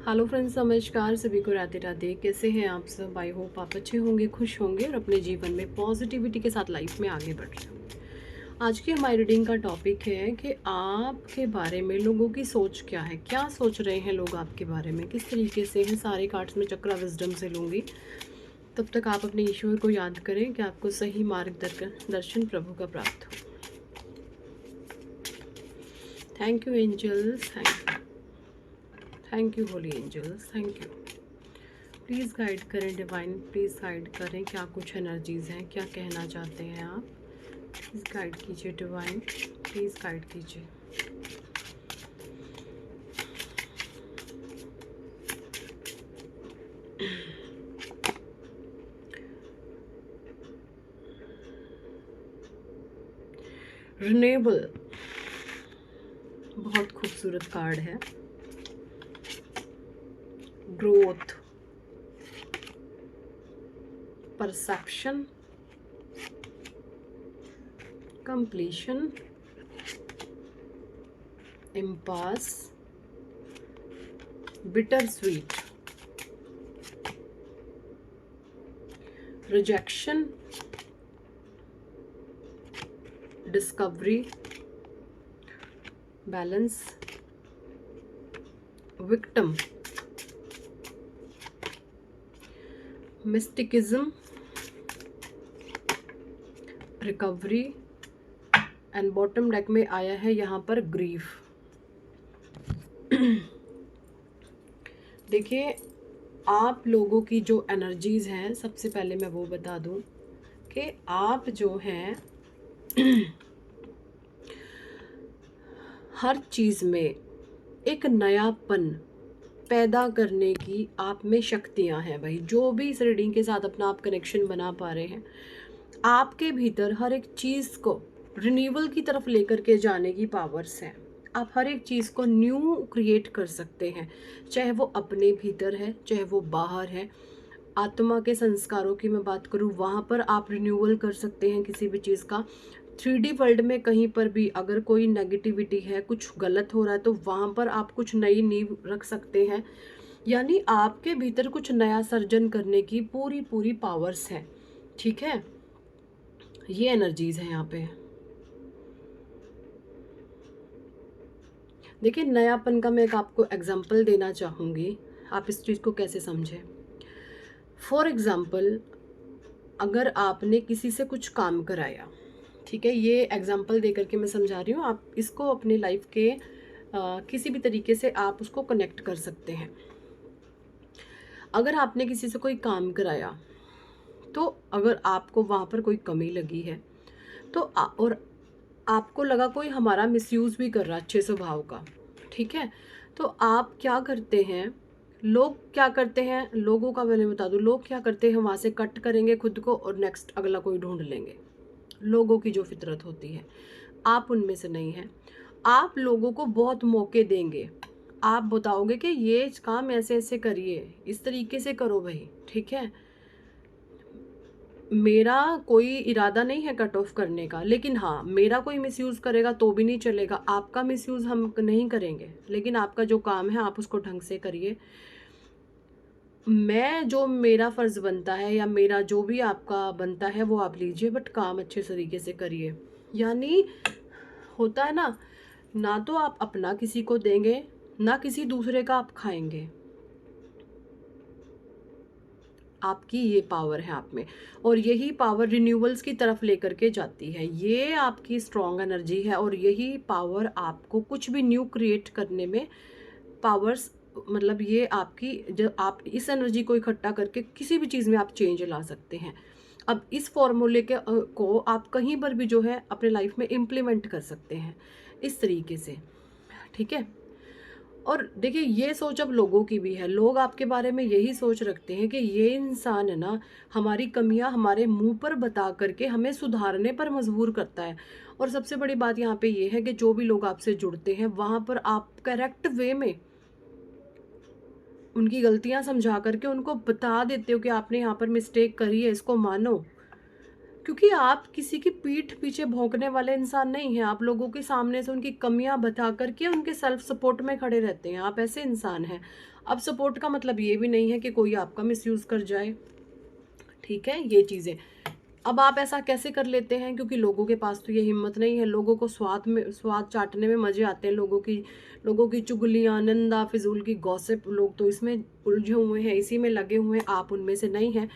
Hello friends, नमस्कार। सभी को राधे राधे। कैसे हैं आप सब? आई होप आप अच्छे होंगे, खुश होंगे और अपने जीवन में पॉजिटिविटी के साथ लाइफ में आगे बढ़ रहे होंगे। आज की हमारी रीडिंग का टॉपिक है कि आपके बारे में लोगों की सोच क्या है, क्या सोच रहे हैं लोग आपके बारे में, किस तरीके से हैं। सारे कार्ड्स में चक्रा विजडम से लूँगी। तब तक आप अपने ईश्वर को याद करें कि आपको सही मार्गदर्शन प्रभु का प्राप्त हो। Thank you angels, thank you holy angels, thank you. Please guide करें डिवाइन, प्लीज़ गाइड करें। क्या कुछ एनर्जीज़ हैं, क्या कहना चाहते हैं आप? प्लीज़ गाइड कीजिए डिवाइन, प्लीज़ गाइड कीजिए। रिनेबल बहुत खूबसूरत कार्ड है। Growth, perception, completion, impasse, bitter sweet, rejection, discovery, balance, victim, mysticism, recovery and bottom deck में आया है यहाँ पर ग्रीफ। देखिए, आप लोगों की जो एनर्जीज़ हैं, सबसे पहले मैं वो बता दूं कि आप जो हैं हर चीज़ में एक नयापन पैदा करने की आप में शक्तियां हैं। भाई, जो भी इस रीडिंग के साथ अपना आप कनेक्शन बना पा रहे हैं, आपके भीतर हर एक चीज़ को रिन्यूअल की तरफ लेकर के जाने की पावर्स हैं। आप हर एक चीज़ को न्यू क्रिएट कर सकते हैं, चाहे वो अपने भीतर है, चाहे वो बाहर है। आत्मा के संस्कारों की मैं बात करूँ, वहाँ पर आप रिन्यूअल कर सकते हैं किसी भी चीज़ का। 3D वर्ल्ड में कहीं पर भी अगर कोई नेगेटिविटी है, कुछ गलत हो रहा है, तो वहाँ पर आप कुछ नई नींव रख सकते हैं। यानी आपके भीतर कुछ नया सर्जन करने की पूरी पूरी पावर्स हैं। ठीक है, ये एनर्जीज है यहाँ पे। देखिए, नयापन का मैं एक आपको एग्जांपल देना चाहूँगी, आप इस चीज़ को कैसे समझें। फॉर एग्जांपल, अगर आपने किसी से कुछ काम कराया, ठीक है, ये एग्जांपल दे करके मैं समझा रही हूँ, आप इसको अपने लाइफ के किसी भी तरीके से आप उसको कनेक्ट कर सकते हैं। अगर आपने किसी से कोई काम कराया, तो अगर आपको वहाँ पर कोई कमी लगी है, तो और आपको लगा कोई हमारा मिसयूज़ भी कर रहा है अच्छे स्वभाव का, ठीक है, तो आप क्या करते हैं, लोग क्या करते हैं, लोगों का मैंने बता दूं, लोग क्या करते हैं, वहाँ से कट करेंगे खुद को और नेक्स्ट अगला कोई ढूंढ लेंगे। लोगों की जो फितरत होती है, आप उनमें से नहीं हैं। आप लोगों को बहुत मौके देंगे, आप बताओगे कि ये काम ऐसे ऐसे करिए, इस तरीके से करो भाई, ठीक है। मेरा कोई इरादा नहीं है कट ऑफ करने का, लेकिन हाँ, मेरा कोई मिसयूज़ करेगा तो भी नहीं चलेगा। आपका मिसयूज़ हम नहीं करेंगे, लेकिन आपका जो काम है आप उसको ढंग से करिए। मैं जो मेरा फ़र्ज़ बनता है या मेरा जो भी आपका बनता है वो आप लीजिए, बट काम अच्छे तरीके से करिए। यानी होता है ना, ना तो आप अपना किसी को देंगे, ना किसी दूसरे का आप खाएंगे। आपकी ये पावर है आप में, और यही पावर रिन्यूअल्स की तरफ लेकर के जाती है। ये आपकी स्ट्रॉन्ग एनर्जी है, और यही पावर आपको कुछ भी न्यू क्रिएट करने में पावर्स, मतलब ये आपकी, जब आप इस एनर्जी को इकट्ठा करके किसी भी चीज़ में आप चेंज ला सकते हैं। अब इस फॉर्मूले के को आप कहीं पर भी जो है अपने लाइफ में इम्प्लीमेंट कर सकते हैं इस तरीके से, ठीक है। और देखिए, ये सोच अब लोगों की भी है। लोग आपके बारे में यही सोच रखते हैं कि ये इंसान है ना, हमारी कमियां हमारे मुंह पर बता करके हमें सुधारने पर मजबूर करता है। और सबसे बड़ी बात यहाँ पे ये है कि जो भी लोग आपसे जुड़ते हैं, वहाँ पर आप करेक्ट वे में उनकी गलतियां समझा करके उनको बता देते हो कि आपने यहाँ पर मिस्टेक करी है, इसको मानो। क्योंकि आप किसी की पीठ पीछे भौंकने वाले इंसान नहीं हैं। आप लोगों के सामने से उनकी कमियां बता करके उनके सेल्फ सपोर्ट में खड़े रहते हैं, आप ऐसे इंसान हैं। अब सपोर्ट का मतलब ये भी नहीं है कि कोई आपका मिसयूज़ कर जाए, ठीक है, ये चीज़ें। अब आप ऐसा कैसे कर लेते हैं? क्योंकि लोगों के पास तो ये हिम्मत नहीं है। लोगों को स्वाद चाटने में मज़े आते हैं, लोगों की चुगलियाँ, निंदा, फिजूल की गॉसिप, लोग तो इसमें उलझे हुए हैं, इसी में लगे हुए हैं। आप उनमें से नहीं हैं।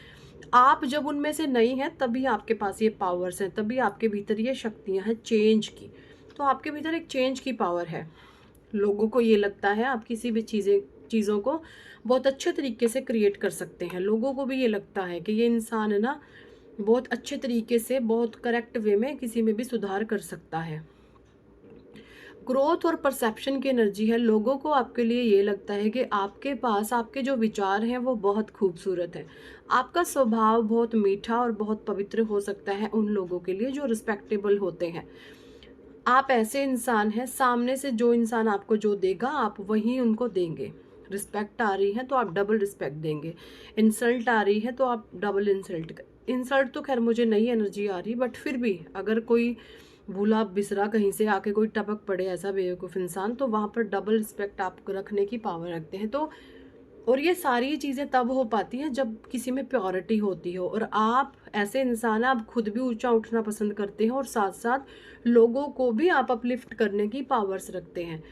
आप जब उनमें से नहीं हैं तभी आपके पास ये पावर्स हैं, तभी आपके भीतर ये शक्तियाँ हैं चेंज की। तो आपके भीतर एक चेंज की पावर है। लोगों को ये लगता है आप किसी भी चीज़ों को बहुत अच्छे तरीके से क्रिएट कर सकते हैं। लोगों को भी ये लगता है कि ये इंसान है ना, बहुत अच्छे तरीके से, बहुत करेक्ट वे में किसी में भी सुधार कर सकता है। ग्रोथ और परसेप्शन की एनर्जी है। लोगों को आपके लिए ये लगता है कि आपके पास आपके जो विचार हैं वो बहुत खूबसूरत है। आपका स्वभाव बहुत मीठा और बहुत पवित्र हो सकता है उन लोगों के लिए जो रिस्पेक्टेबल होते हैं। आप ऐसे इंसान हैं, सामने से जो इंसान आपको जो देगा आप वही उनको देंगे। रिस्पेक्ट आ रही है तो आप डबल रिस्पेक्ट देंगे, इंसल्ट आ रही है तो आप डबल इंसल्ट तो खैर मुझे नई एनर्जी आ रही, बट फिर भी अगर कोई भूला बिसरा कहीं से आके कोई टपक पड़े ऐसा बेवकूफ़ इंसान, तो वहाँ पर डबल रिस्पेक्ट आप रखने की पावर रखते हैं। तो और ये सारी चीज़ें तब हो पाती हैं जब किसी में प्योरिटी होती हो, और आप ऐसे इंसान हैं, आप खुद भी ऊंचा उठना पसंद करते हैं और साथ साथ लोगों को भी आप अपलिफ्ट करने की पावर्स रखते हैं।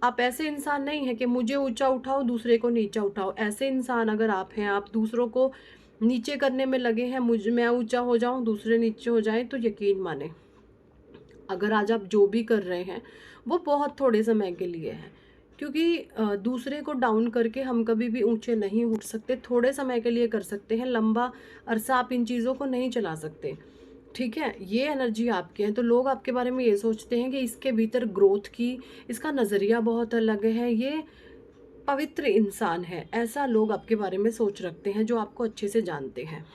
आप ऐसे इंसान नहीं हैं कि मुझे ऊंचा उठाओ दूसरे को नीचा उठाओ। ऐसे इंसान अगर आप हैं, आप दूसरों को नीचे करने में लगे हैं, मैं ऊंचा हो जाऊं दूसरे नीचे हो जाएं, तो यकीन माने अगर आज आप जो भी कर रहे हैं वो बहुत थोड़े समय के लिए है। क्योंकि दूसरे को डाउन करके हम कभी भी ऊंचे नहीं उठ सकते। थोड़े समय के लिए कर सकते हैं, लंबा अरसा आप इन चीज़ों को नहीं चला सकते, ठीक है। ये एनर्जी आपके हैं तो लोग आपके बारे में ये सोचते हैं कि इसके भीतर ग्रोथ की, इसका नज़रिया बहुत अलग है, ये पवित्र इंसान है। ऐसा लोग आपके बारे में सोच रखते हैं जो आपको अच्छे से जानते हैं।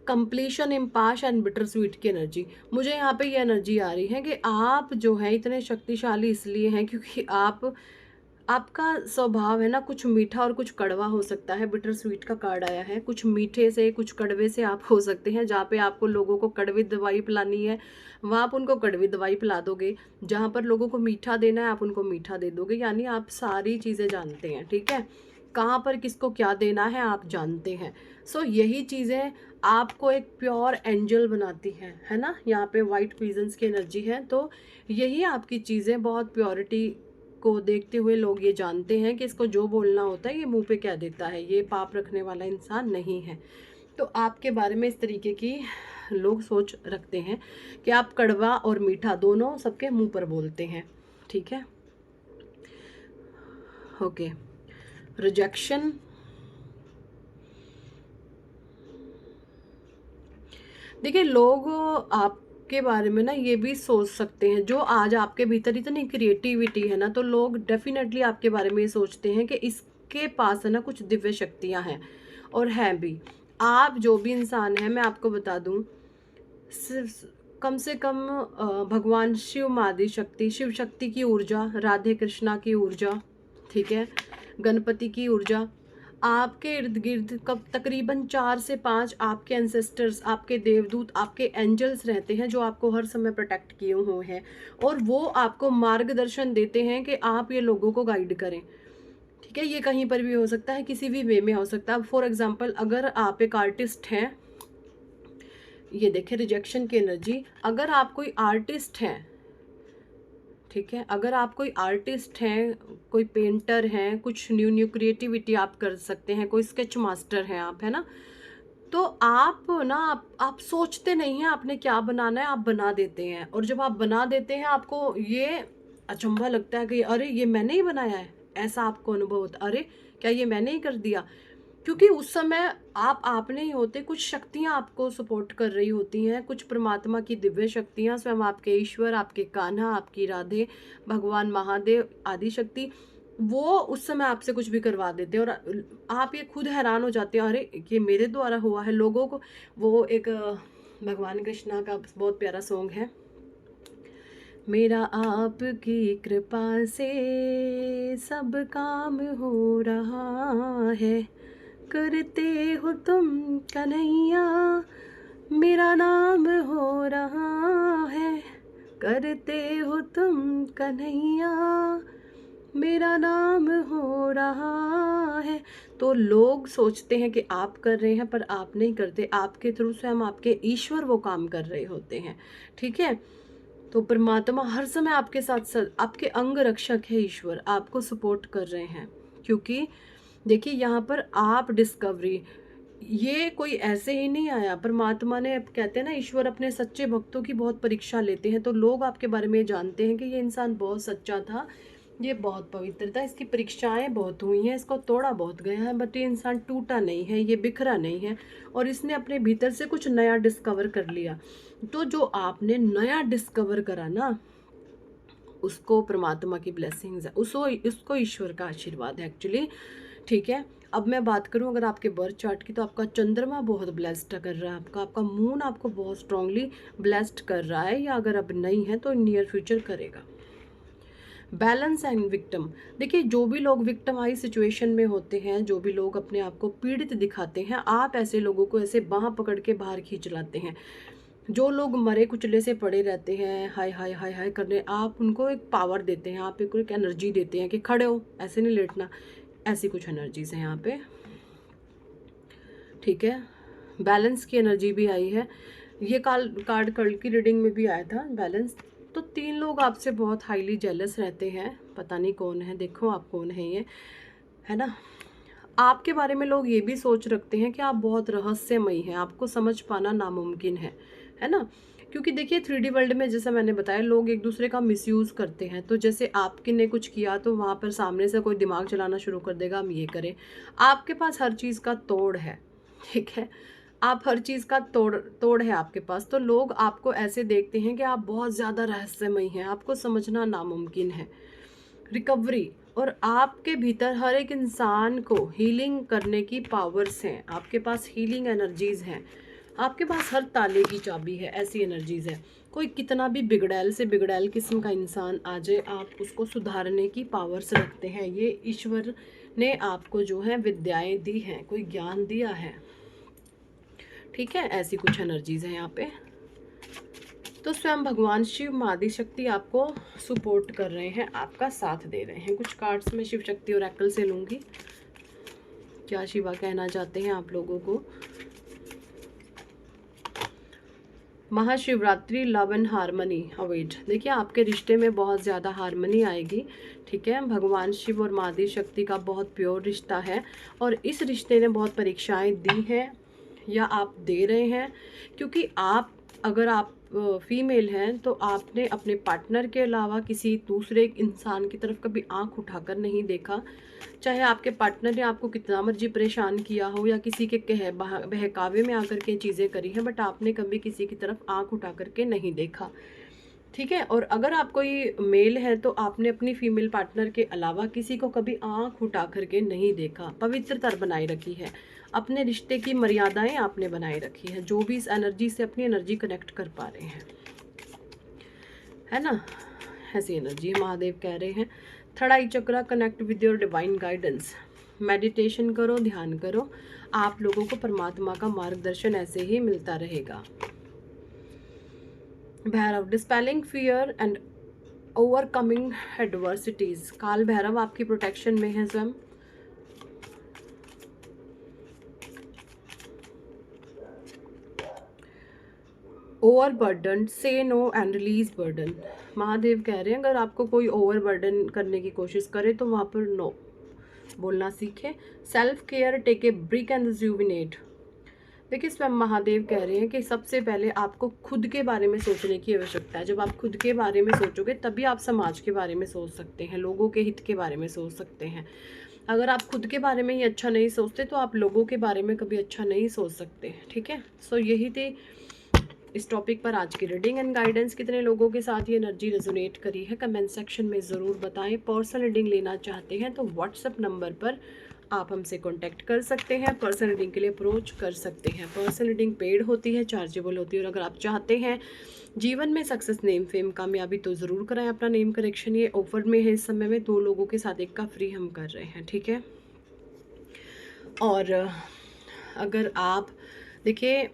कंप्लीशन, इम्पाश एंड बिटर स्वीट की एनर्जी, मुझे यहाँ पे ये एनर्जी आ रही है कि आप जो है इतने शक्तिशाली इसलिए हैं क्योंकि आपका स्वभाव है ना, कुछ मीठा और कुछ कड़वा हो सकता है। बिटर स्वीट का कार्ड आया है, कुछ मीठे से कुछ कड़वे से आप हो सकते हैं। जहाँ पे आपको लोगों को कड़वी दवाई पिलानी है वहाँ आप उनको कड़वी दवाई पिला दोगे, जहाँ पर लोगों को मीठा देना है आप उनको मीठा दे दोगे। यानी आप सारी चीज़ें जानते हैं, ठीक है, कहाँ पर किसको क्या देना है आप जानते हैं। सो यही चीज़ें आपको एक प्योर एंजल बनाती हैं, है ना। यहाँ पे वाइट पीजन्स की एनर्जी है, तो यही आपकी चीज़ें बहुत प्योरिटी को देखते हुए लोग ये जानते हैं कि इसको जो बोलना होता है ये मुंह पे कह देता है, ये पाप रखने वाला इंसान नहीं है। तो आपके बारे में इस तरीके की लोग सोच रखते हैं कि आप कड़वा और मीठा दोनों सबके मुंह पर बोलते हैं, ठीक है। ओके, रिजेक्शन, देखिए लोग आपके बारे में ना ये भी सोच सकते हैं, जो आज आपके भीतर इतनी क्रिएटिविटी है ना, तो लोग डेफिनेटली आपके बारे में ये सोचते हैं कि इसके पास है ना कुछ दिव्य शक्तियां हैं, और हैं भी। आप जो भी इंसान है, मैं आपको बता दूं, कम से कम भगवान शिव आदि शक्ति, शिव शक्ति की ऊर्जा, राधे कृष्णा की ऊर्जा, ठीक है, गणपति की ऊर्जा, आपके इर्द गिर्द कब तकरीबन 4 से 5 आपके एंसेस्टर्स, आपके देवदूत, आपके एंजल्स रहते हैं जो आपको हर समय प्रोटेक्ट किए हुए हैं, और वो आपको मार्गदर्शन देते हैं कि आप ये लोगों को गाइड करें, ठीक है। ये कहीं पर भी हो सकता है, किसी भी वे में हो सकता है। फॉर एग्जांपल अगर आप एक आर्टिस्ट हैं, ये देखें रिजेक्शन की एनर्जी, अगर आप कोई आर्टिस्ट हैं, ठीक है, अगर आप कोई आर्टिस्ट हैं, कोई पेंटर हैं, कुछ न्यू न्यू क्रिएटिविटी आप कर सकते हैं, कोई स्केच मास्टर हैं आप, है ना, तो आप ना आप सोचते नहीं हैं आपने क्या बनाना है, आप बना देते हैं। और जब आप बना देते हैं आपको ये अचंभा लगता है कि अरे ये मैंने ही बनाया है, ऐसा आपको अनुभव होता, अरे क्या ये मैंने ही कर दिया। क्योंकि उस समय आप नहीं होते, कुछ शक्तियाँ आपको सपोर्ट कर रही होती हैं, कुछ परमात्मा की दिव्य शक्तियाँ, स्वयं आपके ईश्वर, आपके कान्हा, आपकी राधे, भगवान महादेव आदि शक्ति, वो उस समय आपसे कुछ भी करवा देते हैं, और आप ये खुद हैरान हो जाते हैं, अरे ये मेरे द्वारा हुआ है। लोगों को वो एक भगवान कृष्णा का बहुत प्यारा सॉन्ग है, मेरा आपकी कृपा से सब काम हो रहा है, करते हो तुम कन्हैया मेरा नाम हो रहा है, करते हो तुम कन्हैया, मेरा नाम हो रहा है। तो लोग सोचते हैं कि आप कर रहे हैं, पर आप नहीं करते। आपके थ्रू से हम आपके ईश्वर वो काम कर रहे होते हैं, ठीक है। तो परमात्मा हर समय आपके साथ आपके अंग रक्षक है। ईश्वर आपको सपोर्ट कर रहे हैं, क्योंकि देखिए यहाँ पर आप डिस्कवरी, ये कोई ऐसे ही नहीं आया। परमात्मा ने, अब कहते हैं ना, ईश्वर अपने सच्चे भक्तों की बहुत परीक्षा लेते हैं। तो लोग आपके बारे में जानते हैं कि ये इंसान बहुत सच्चा था, ये बहुत पवित्र था, इसकी परीक्षाएं बहुत हुई हैं, इसको तोड़ा बहुत गया है, बट ये इंसान टूटा नहीं है, ये बिखरा नहीं है, और इसने अपने भीतर से कुछ नया डिस्कवर कर लिया। तो जो आपने नया डिस्कवर करा ना, उसको परमात्मा की ब्लेसिंग्स है, उसको ईश्वर का आशीर्वाद है एक्चुअली, ठीक है। अब मैं बात करूं अगर आपके बर्थ चार्ट की, तो आपका चंद्रमा बहुत ब्लेस्ड कर रहा है, आपका मून आपको बहुत स्ट्रांगली ब्लेस्ड कर रहा है, या अगर अब नहीं है तो नियर फ्यूचर करेगा। बैलेंस एंड विक्टिम, देखिए जो भी लोग विक्टिमाइज सिचुएशन में होते हैं, जो भी लोग अपने आप को पीड़ित दिखाते हैं, आप ऐसे लोगों को ऐसे बाह पकड़ के बाहर खींच लाते हैं। जो लोग मरे कुचले से पड़े रहते हैं, हाय हाय हाय हाय करने, आप उनको एक पावर देते हैं, आप एक एनर्जी देते हैं कि खड़े हो, ऐसे नहीं लेटना। ऐसी कुछ एनर्जीज हैं यहाँ पे, ठीक है। बैलेंस की एनर्जी भी आई है, ये कार्ड कल की रीडिंग में भी आया था बैलेंस। तो 3 लोग आपसे बहुत हाईली जेलस रहते हैं, पता नहीं कौन है, देखो आप कौन है ये, है ना। आपके बारे में लोग ये भी सोच रखते हैं कि आप बहुत रहस्यमयी हैं, आपको समझ पाना नामुमकिन है ना। क्योंकि देखिए 3D वर्ल्ड में, जैसा मैंने बताया, लोग एक दूसरे का मिसयूज़ करते हैं। तो जैसे आपके ने कुछ किया तो वहाँ पर सामने से कोई दिमाग चलाना शुरू कर देगा, हम ये करें। आपके पास हर चीज़ का तोड़ है, ठीक है। आप हर चीज़ का तोड़ तोड़ है आपके पास। तो लोग आपको ऐसे देखते हैं कि आप बहुत ज़्यादा रहस्यमयी हैं, आपको समझना नामुमकिन है। रिकवरी, और आपके भीतर हर एक इंसान को हीलिंग करने की पावर्स हैं, आपके पास हीलिंग एनर्जीज हैं, आपके पास हर ताले की चाबी है, ऐसी एनर्जीज है। कोई कितना भी बिगड़ैल से बिगड़ैल किस्म का इंसान आ जाए, आप उसको सुधारने की पावर्स रखते हैं। ये ईश्वर ने आपको जो है विद्याएं दी हैं, कोई ज्ञान दिया है, ठीक है। ऐसी कुछ एनर्जीज हैं यहाँ पे। तो स्वयं भगवान शिव, माँ आदि शक्ति आपको सपोर्ट कर रहे हैं, आपका साथ दे रहे हैं। कुछ कार्ड्स में शिव शक्ति और ओरेकल से लूंगी, क्या शिवा कहना चाहते हैं आप लोगों को। Mahashivratri, love and harmony await, देखिए आपके रिश्ते में बहुत ज़्यादा हारमनी आएगी, ठीक है। भगवान शिव और माँ आदि शक्ति का बहुत प्योर रिश्ता है, और इस रिश्ते ने बहुत परीक्षाएं दी हैं, या आप दे रहे हैं। क्योंकि आप, अगर आप फीमेल हैं, तो आपने अपने पार्टनर के अलावा किसी दूसरे इंसान की तरफ कभी आंख उठाकर नहीं देखा। चाहे आपके पार्टनर ने आपको कितना मर्जी परेशान किया हो, या किसी के बहकावे में आकर के चीज़ें करी हैं, बट आपने कभी किसी की तरफ आंख उठा करके नहीं देखा, ठीक है। और अगर आप कोई मेल है, तो आपने अपनी फीमेल पार्टनर के अलावा किसी को कभी आंख उठा करके नहीं देखा, पवित्रता बनाए रखी है, अपने रिश्ते की मर्यादाएं आपने बनाए रखी है। जो भी इस एनर्जी से अपनी एनर्जी कनेक्ट कर पा रहे हैं, है ना, ऐसी एनर्जी महादेव कह रहे हैं। Third I chakra, connect with your divine guidance, meditation करो, ध्यान करो, आप लोगों को परमात्मा का मार्गदर्शन ऐसे ही मिलता रहेगा। Bhairav, dispelling fear and overcoming adversities, Kaal Bhairav आपकी प्रोटेक्शन में है स्वयं। Over burden, say no and release burden, Mahadev कह रहे हैं अगर आपको कोई ओवर बर्डन करने की कोशिश करे तो वहाँ पर नो बोलना सीखे। Self care, take a break and rejuvenate, देखिए स्वयं महादेव कह रहे हैं कि सबसे पहले आपको खुद के बारे में सोचने की आवश्यकता है। जब आप खुद के बारे में सोचोगे तभी आप समाज के बारे में सोच सकते हैं, लोगों के हित के बारे में सोच सकते हैं। अगर आप खुद के बारे में ही अच्छा नहीं सोचते तो आप लोगों के बारे में कभी अच्छा नहीं सोच सकते, ठीक है। सो यही थी इस टॉपिक पर आज की रीडिंग एंड गाइडेंस। कितने लोगों के साथ ये एनर्जी रेजोनेट करी है कमेंट सेक्शन में ज़रूर बताएं। पर्सनल रीडिंग लेना चाहते हैं तो व्हाट्सएप नंबर पर आप हमसे कांटेक्ट कर सकते हैं, पर्सनल रीडिंग के लिए अप्रोच कर सकते हैं। पर्सनल रीडिंग पेड होती है, चार्जेबल होती है, और अगर आप चाहते हैं जीवन में सक्सेस, नेम, फेम, कामयाबी तो ज़रूर कराएं अपना नेम करेक्शन। ये ऑफर में है, इस समय में 2 लोगों के साथ 1 का फ्री हम कर रहे हैं, ठीक है। और अगर आप देखिए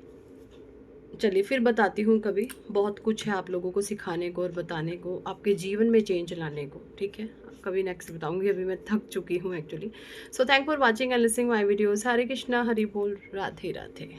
चलिए फिर बताती हूँ कभी, बहुत कुछ है आप लोगों को सिखाने को और बताने को, आपके जीवन में चेंज लाने को, ठीक है। कभी नेक्स्ट बताऊँगी, अभी मैं थक चुकी हूँ actually. So thank for watching and listening my videos. Hare Krishna, Hari बोल, राधे राधे।